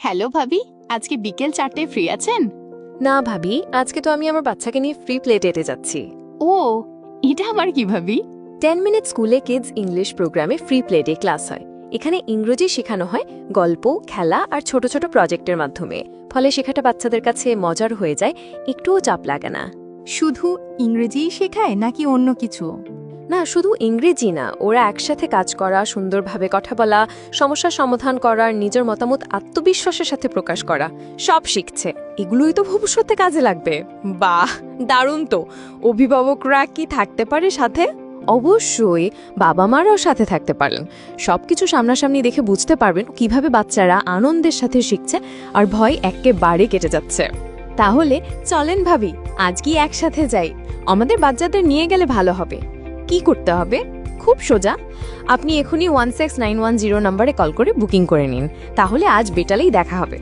Hello ভাবি, আজকে বিকেল 4টায় ফ্রি আছেন? না ভাবি, আজকে তো আমি আমার বাচ্চাকে নিয়ে ফ্রি প্লে ডেটে যাচ্ছি। ও, এটা আমার কি ভাবি? 10 মিনিট স্কুলে কিডস ইংলিশ প্রোগ্রামে ফ্রি প্লে ডে ক্লাস হয়। এখানে ইংরেজি শেখানো হয় গল্প, খেলা আর ছোট ছোট প্রজেক্টের মাধ্যমে। ফলে শেখাটা বাচ্চাদের কাছে মজার হয়ে যায়, একটুও চাপ লাগে না। শুধু ইংরেজিই শেখায় নাকি অন্য কিছু? না, শুধু ইংরেজি না, ওরা একসাথে কাজ করা, সুন্দরভাবে কথা বলা, সমস্যার সমাধান করার, নিজের মতামত আত্মবিশ্বাসের সাথে প্রকাশ করা সব শিখছে। এগুলোই তো ভবিষ্যতে কাজে লাগবে। বাহ, দারুণ তো। অভিভাবকরা কি থাকতে পারে সাথে? অবশ্যই, বাবা মারাও সাথে থাকতে পারেন। সবকিছু সামনাসামনি দেখে বুঝতে পারবেন কিভাবে বাচ্চারা আনন্দের সাথে শিখছে আর ভয় একেবারে কেটে যাচ্ছে। তাহলে চলেন ভাবি, আজকে একসাথে যাই। আমাদের বাচ্চাদের নিয়ে গেলে ভালো হবে। কি করতে হবে? খুব সোজা। আপনি এখনই 16910 নম্বরে কল করে বুকিং করে নিন। তাহলে আজ বিকালেই দেখা হবে।